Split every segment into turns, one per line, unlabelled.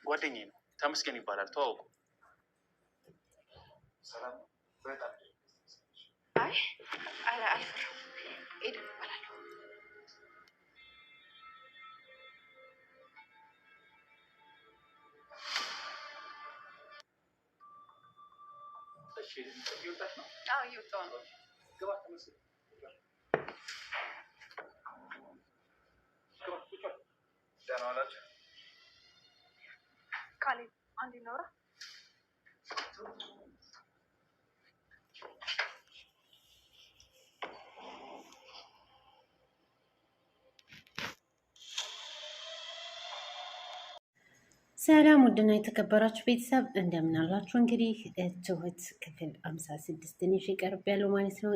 ጓደኛዬ ነው፣ ተመስገን ይባላል። ተዋውቁ። ሰላም። አይ አልፈራም። ኤደን እባላለሁ። እሺ፣ እየወጣሽ ነው? አዎ እየወጣሁ ነው። ግባ ተመስገን። ደህና ዋላችሁ? ካሌብ አንዴ ላውራ። ሰላም ውድና የተከበራችሁ ቤተሰብ እንደምን አላችሁ? እንግዲህ ትሁት ክፍል 56 ይዤ ቀርብ ያለው ማለት ነው።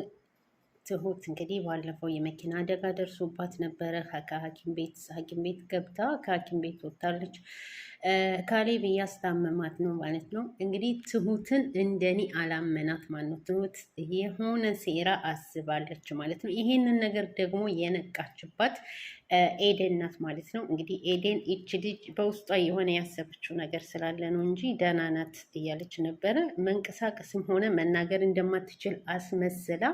ትሁት እንግዲህ ባለፈው የመኪና አደጋ ደርሶባት ነበረ። ሐኪም ቤት ገብታ ከሐኪም ቤት ወጥታለች። ካሌብ እያስታመማት ነው ማለት ነው። እንግዲህ ትሁትን እንደኔ አላመናት ማለት ነው። ትሁት የሆነ ሴራ አስባለች ማለት ነው። ይሄንን ነገር ደግሞ የነቃችባት ኤደን ናት ማለት ነው። እንግዲህ ኤደን ይች ልጅ በውስጧ የሆነ ያሰበችው ነገር ስላለ ነው እንጂ ደህና ናት እያለች ነበረ። መንቀሳቀስም ሆነ መናገር እንደማትችል አስመስላ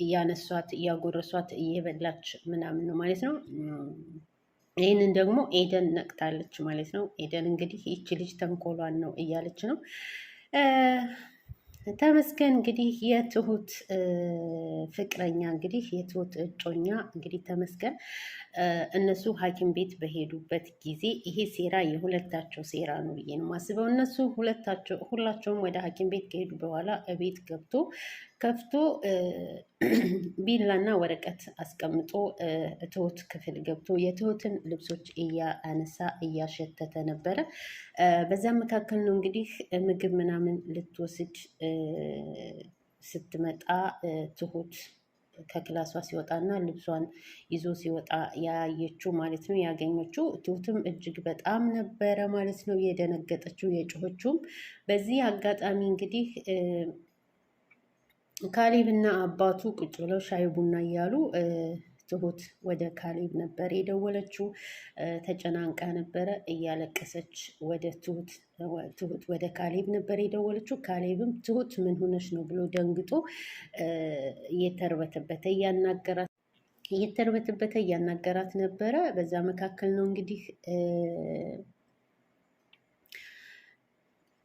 እያነሷት እያጎረሷት እየበላች ምናምን ነው ማለት ነው። ይህንን ደግሞ ኤደን ነቅታለች ማለት ነው። ኤደን እንግዲህ ይቺ ልጅ ተንኮሏን ነው እያለች ነው። ተመስገን እንግዲህ የትሁት ፍቅረኛ እንግዲህ የትሁት እጮኛ እንግዲህ ተመስገን እነሱ ሐኪም ቤት በሄዱበት ጊዜ ይሄ ሴራ የሁለታቸው ሴራ ነው ብዬ ነው ማስበው። እነሱ ሁላቸውም ወደ ሐኪም ቤት ከሄዱ በኋላ እቤት ከፍቶ ቢላና ወረቀት አስቀምጦ ትሁት ክፍል ገብቶ የትሁትን ልብሶች እያነሳ እያሸተተ ነበረ። በዛም መካከል ነው እንግዲህ ምግብ ምናምን ልትወስድ ስትመጣ ትሁት ከክላሷ ሲወጣና ልብሷን ይዞ ሲወጣ ያየችው ማለት ነው። ያገኘችው ትሁትም እጅግ በጣም ነበረ ማለት ነው የደነገጠችው የጮኸችውም። በዚህ አጋጣሚ እንግዲህ ካሌብ እና አባቱ ቁጭ ብለው ሻይ ቡና እያሉ ትሁት ወደ ካሌብ ነበር የደወለችው። ተጨናንቃ ነበረ እያለቀሰች ወደ ትሁት ወደ ካሌብ ነበር የደወለችው። ካሌብም ትሁት ምን ሆነች ነው ብሎ ደንግጦ እየተርበተበተ እያናገራት ነበረ። በዛ መካከል ነው እንግዲህ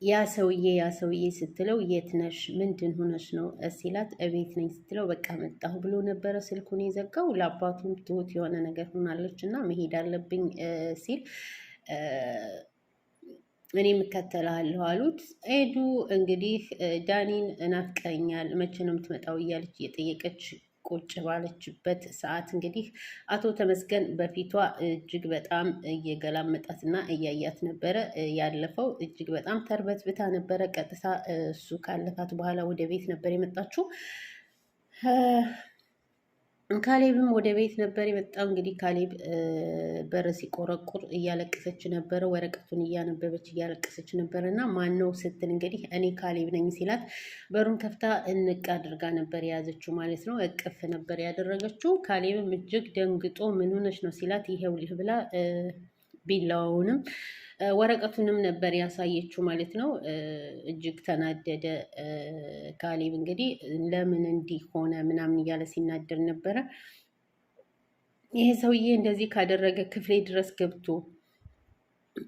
ያ ሰውዬ ስትለው የት ነሽ ምንድን ሆነሽ ነው ሲላት እቤት ነኝ ስትለው በቃ መጣሁ ብሎ ነበረ ስልኩን የዘጋው። ለአባቱም ትሁት የሆነ ነገር ሆናለች እና መሄድ አለብኝ ሲል እኔ የምከተልሃለሁ አሉት። ኤዱ እንግዲህ ዳኒን እናፍቀኛል መቼ ነው የምትመጣው እያለች እየጠየቀች ቁጭ ባለችበት ሰዓት እንግዲህ አቶ ተመስገን በፊቷ እጅግ በጣም እየገላመጣት እና እያያት ነበረ ያለፈው። እጅግ በጣም ተርበትብታ ነበረ። ቀጥታ እሱ ካለፋት በኋላ ወደ ቤት ነበር የመጣችው። ካሌብም ወደ ቤት ነበር የመጣው። እንግዲህ ካሌብ በር ሲቆረቁር እያለቀሰች ነበረ። ወረቀቱን እያነበበች እያለቀሰች ነበረ እና ማን ነው ስትል እንግዲህ እኔ ካሌብ ነኝ ሲላት በሩን ከፍታ እንቅ አድርጋ ነበር የያዘችው ማለት ነው። እቅፍ ነበር ያደረገችው። ካሌብም እጅግ ደንግጦ ምን ሆነች ነው ሲላት ይሄውልህ ብላ ቢላዋውንም ወረቀቱንም ነበር ያሳየችው ማለት ነው። እጅግ ተናደደ ካሌብ። እንግዲህ ለምን እንዲህ ሆነ ምናምን እያለ ሲናደር ነበረ። ይሄ ሰውዬ እንደዚህ ካደረገ ክፍሌ ድረስ ገብቶ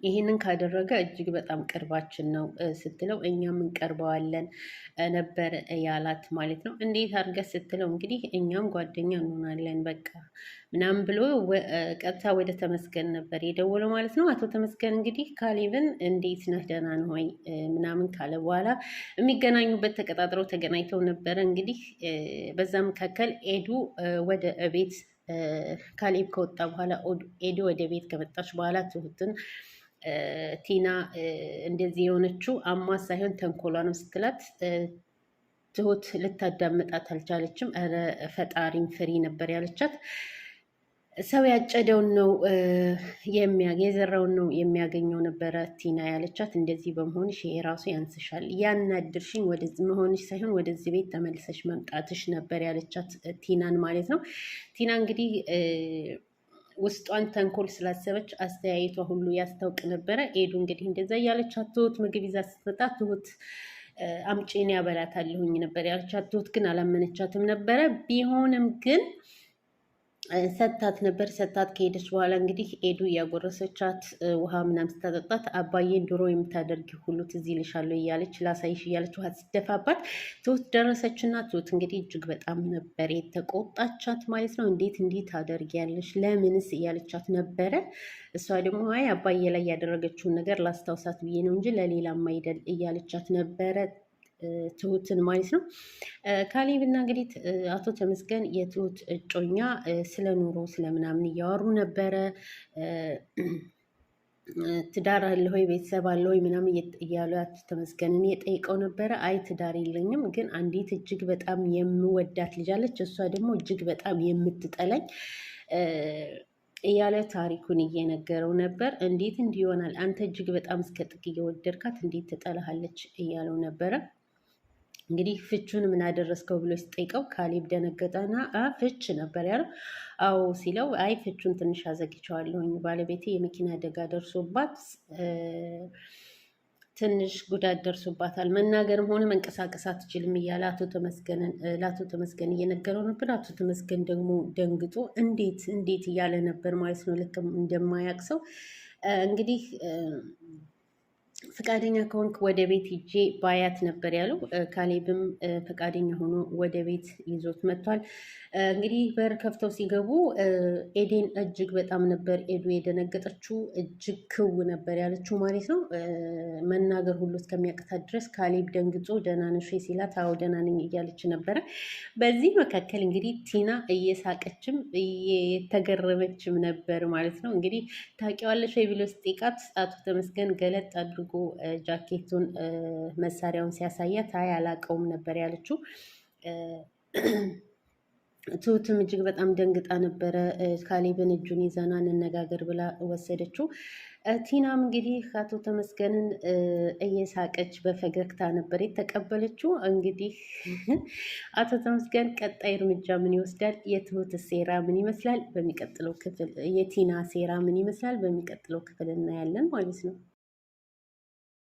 ይህንን ካደረገ እጅግ በጣም ቅርባችን ነው ስትለው እኛም እንቀርበዋለን ነበር ያላት ማለት ነው። እንዴት አድርገህ ስትለው እንግዲህ እኛም ጓደኛ እንሆናለን በቃ ምናምን ብሎ ቀጥታ ወደ ተመስገን ነበር የደወለው ማለት ነው። አቶ ተመስገን እንግዲህ ካሌብን እንዴት ነህ ደህና ነህ ወይ ምናምን ካለ በኋላ የሚገናኙበት ተቀጣጥረው ተገናኝተው ነበረ። እንግዲህ በዛ መካከል ኤዱ ወደ ቤት ካሌብ ከወጣ በኋላ ኤዱ ወደ ቤት ከመጣች በኋላ ትሁትን ቲና እንደዚህ የሆነችው አሟት ሳይሆን ተንኮሏ ነው ስትላት ትሁት ልታዳምጣት አልቻለችም። ኧረ ፈጣሪም ፍሪ ነበር ያለቻት። ሰው ያጨደውን ነው የዘራውን ነው የሚያገኘው ነበረ ቲና ያለቻት። እንደዚህ በመሆንሽ ይሄ ራሱ ያንስሻል፣ ያናድርሽኝ ወደዚህ መሆንሽ ሳይሆን ወደዚህ ቤት ተመልሰሽ መምጣትሽ ነበር ያለቻት ቲናን ማለት ነው። ቲና እንግዲህ ውስጧን ተንኮል ስላሰበች አስተያየቷ ሁሉ ያስታውቅ ነበረ። ኤዱ እንግዲህ እንደዛ እያለቻት ትሁት ምግብ ይዛ ስትመጣ ትሁት አምጪን ያበላታለሁኝ ነበር ያለቻት። ትሁት ግን አላመነቻትም ነበረ። ቢሆንም ግን ሰታት ነበር። ሰታት ከሄደች በኋላ እንግዲህ ኤዱ እያጎረሰቻት ውሃ ምናምን ስታጠጣት አባዬን ድሮ የምታደርጊ ሁሉ ትዝ ይልሻለሁ እያለች ላሳይሽ እያለች ውሃ ስትደፋባት ትሁት ደረሰችና ትሁት እንግዲህ እጅግ በጣም ነበር የተቆጣቻት ማለት ነው። እንዴት እንዲህ ታደርጊያለሽ ለምንስ እያለቻት ነበረ። እሷ ደግሞ አይ አባዬ ላይ ያደረገችውን ነገር ላስታውሳት ብዬ ነው እንጂ ለሌላም አይደል እያለቻት ነበረ ትሁትን ማለት ነው። ካሌብና እንግዲህ አቶ ተመስገን የትሁት እጮኛ ስለ ኑሮ ስለምናምን እያወሩ ነበረ። ትዳር አለ ሆይ ቤተሰብ አለ ሆይ ምናምን እያሉ አቶ ተመስገንን የጠይቀው ነበረ። አይ ትዳር የለኝም፣ ግን አንዲት እጅግ በጣም የምወዳት ልጅ አለች፣ እሷ ደግሞ እጅግ በጣም የምትጠላኝ እያለ ታሪኩን እየነገረው ነበር። እንዴት እንዲህ ይሆናል? አንተ እጅግ በጣም እስከ ጥግ እየወደድካት እንዴት ትጠላሃለች? እያለው ነበረ። እንግዲህ ፍቹን ምን አደረስከው ብሎ ሲጠይቀው ካሌብ ደነገጠና ፍች ነበር ያለው። አዎ ሲለው አይ ፍቹን ትንሽ አዘግቸዋለሁኝ፣ ባለቤቴ የመኪና አደጋ ደርሶባት ትንሽ ጉዳት ደርሶባታል፣ መናገርም ሆነ መንቀሳቀስ አትችልም እያለ ለአቶ ተመስገን እየነገረው ነበር። አቶ ተመስገን ደግሞ ደንግጦ እንዴት እያለ ነበር ማለት ነው። ልክ እንደማያውቅ ሰው እንግዲህ ፈቃደኛ ከሆንክ ወደ ቤት ሂጄ ባያት ነበር ያለው። ካሌብም ፈቃደኛ ሆኖ ወደ ቤት ይዞት መጥቷል። እንግዲህ በር ከፍተው ሲገቡ ኤዴን እጅግ በጣም ነበር ኤዱ የደነገጠችው። እጅግ ክው ነበር ያለችው ማለት ነው። መናገር ሁሉ እስከሚያቅታት ድረስ ካሌብ ደንግጦ ደህና ነሽ ሲላት አዎ ደህና ነኝ እያለች ነበረ። በዚህ መካከል እንግዲህ ቲና እየሳቀችም እየተገረመችም ነበር ማለት ነው። እንግዲህ ታውቂዋለሽ ወይ ብሎ ስጠይቃት አቶ ተመስገን ገለጥ አድርጎ ጃኬቱን መሳሪያውን ሲያሳያት አይ አላቀውም ነበር ያለችው። ትሁትም እጅግ በጣም ደንግጣ ነበረ። ካሌብን እጁን ይዘና እንነጋገር ብላ ወሰደችው። ቲናም እንግዲህ አቶ ተመስገንን እየሳቀች በፈገግታ ነበር የተቀበለችው። እንግዲህ አቶ ተመስገን ቀጣይ እርምጃ ምን ይወስዳል? የትሁት ሴራ ምን ይመስላል? በሚቀጥለው ክፍል የቲና ሴራ ምን ይመስላል? በሚቀጥለው ክፍል እናያለን ማለት ነው።